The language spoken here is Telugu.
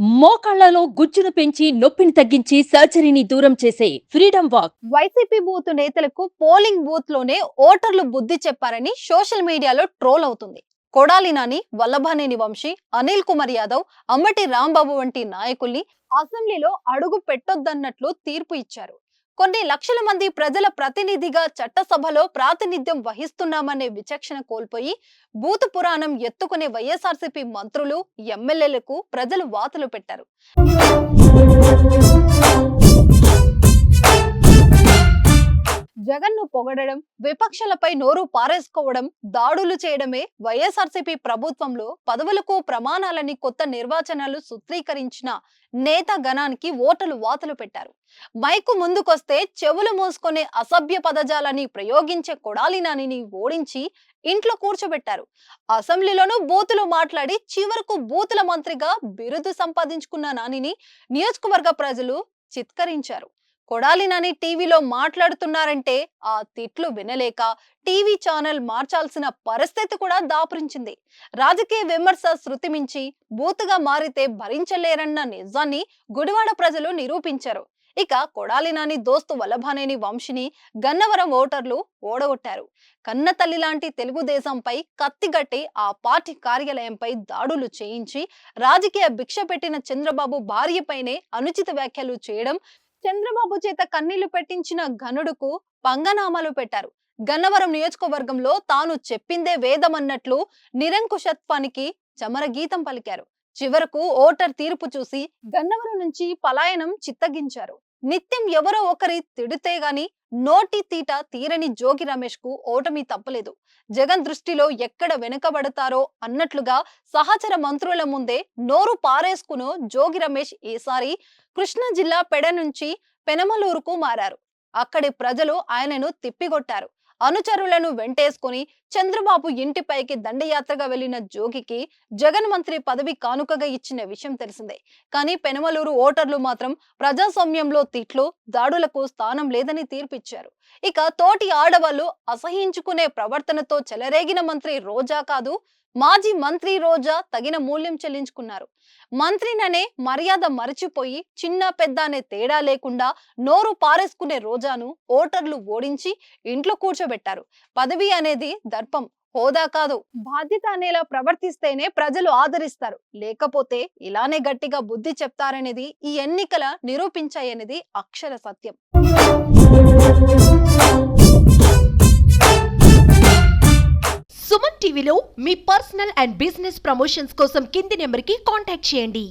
మోకాళ్లలో గుజ్జును పెంచి నొప్పిని తగ్గించి సర్జరీని దూరం చేసే ఫ్రీడమ్ వాక్. వైసీపీ బూత్ నేతలకు పోలింగ్ బూత్ లోనే ఓటర్లు బుద్ధి చెప్పారని సోషల్ మీడియాలో ట్రోల్ అవుతుంది. కొడాలి నాని, వల్లభనేని వంశీ, అనిల్ కుమార్ యాదవ్, అమ్మటి రాంబాబు వంటి నాయకుల్ని అసెంబ్లీలో అడుగు పెట్టొద్దన్నట్లు తీర్పు ఇచ్చారు. కొన్ని లక్షల మంది ప్రజల ప్రతినిధిగా చట్టసభలో ప్రాతినిధ్యం వహిస్తున్నామనే విచక్షణ కోల్పోయి బూత్ పురాణం ఎత్తుకునే వైఎస్ఆర్సీపీ మంత్రులు, ఎమ్మెల్యేలకు ప్రజలు వాతలు పెట్టారు. జగన్ను పొగడడం, విపక్షాలపై నోరు పారేసుకోవడం, దాడులు చేయడమే వైఎస్ఆర్సీపీ ప్రభుత్వంలో పదవులకు ప్రమాణాలని కొత్త నిర్వచనాలు సూత్రీకరించిన నేత గణానికి ఓటర్లు వాతలు పెట్టారు. మైకు ముందుకొస్తే చెవులు మూసుకునే అసభ్య పదజాలని ప్రయోగించే కొడాలి నానిని ఓడించి ఇంట్లో కూర్చోబెట్టారు. అసెంబ్లీలోనూ బూతులు మాట్లాడి చివరకు బూతుల మంత్రిగా బిరుదు సంపాదించుకున్న నానిని నియోజకవర్గ ప్రజలు చిత్కరించారు. కొడాలి నాని టీవీలో మాట్లాడుతున్నారంటే ఆ తిట్లు వినలేక టీవీ ఛానల్ మార్చాల్సిన పరిస్థితి కూడా దాపురించింది. రాజకీయ విమర్శ శృతి మించి బూతుగా మారితే భరించలేరన్న నిజాన్ని గుడివాడ ప్రజలు నిరూపించారు. ఇక కొడాలి నాని దోస్తు వల్లభనేని వంశీని గన్నవరం ఓటర్లు ఓడగొట్టారు. కన్న తల్లి లాంటి తెలుగుదేశంపై కత్తిగట్టి ఆ పార్టీ కార్యాలయంపై దాడులు చేయించి రాజకీయ భిక్ష పెట్టిన చంద్రబాబు భార్యపైనే అనుచిత వ్యాఖ్యలు చేయడం, చంద్రబాబు చేత కన్నీళ్లు పెట్టించిన ఘనుడుకు పంగనామాలు పెట్టారు. గన్నవరం నియోజకవర్గంలో తాను చెప్పిందే వేదమన్నట్లు నిరంకుశత్వానికి చమరగీతం పలికారు. చివరకు ఓటర్ తీర్పు చూసి గన్నవరం నుంచి పలాయనం చిత్తగించారు. నిత్యం ఎవరో ఒకరి తిడితే గాని నోటి తీట తీరని జోగి రమేష్ కు ఓటమి తప్పలేదు. జగన్ దృష్టిలో ఎక్కడ వెనుకబడతారో అన్నట్లుగా సహచర మంత్రుల ముందే నోరు పారేసుకును జోగి రమేష్ ఈసారి కృష్ణా జిల్లా పెడ నుంచి పెనమలూరుకు మారారు. అక్కడి ప్రజలు ఆయనను తిప్పికొట్టారు. అనుచరులను వెంటేసుకుని చంద్రబాబు ఇంటిపైకి దండయాత్రగా వెళ్లిన జోగికి జగన్ మంత్రి పదవి కానుకగా ఇచ్చిన విషయం తెలిసిందే. కానీ పెనమలూరు ఓటర్లు మాత్రం ప్రజాస్వామ్యంలో తిట్లు, దాడులకు స్థానం లేదని తీర్పిచ్చారు. ఇక తోటి ఆడవాళ్లు అసహించుకునే ప్రవర్తనతో చెలరేగిన మంత్రి రోజా కాదు, మాజీ మంత్రి రోజా తగిన మూల్యం చెల్లించుకున్నారు. మంత్రిననే మర్యాద మరిచిపోయి చిన్న పెద్ద అనే తేడా లేకుండా నోరు పారేసుకునే రోజాను ఓటర్లు ఓడించి ఇంట్లో కూర్చోబెట్టారు. పదవి అనేది దర్పం, హోదా కాదు. బాధ్యత అనేలా ప్రవర్తిస్తేనే ప్రజలు ఆదరిస్తారు, లేకపోతే ఇలానే గట్టిగా బుద్ధి చెప్తారనేది ఈ ఎన్నికల నిరూపించాయనేది అక్షర సత్యం. సుమన్ టీవీలో మీ పర్సనల్ అండ్ బిజినెస్ ప్రమోషన్స్ కోసం కింది నెంబర్కి కాంటాక్ట్ చేయండి.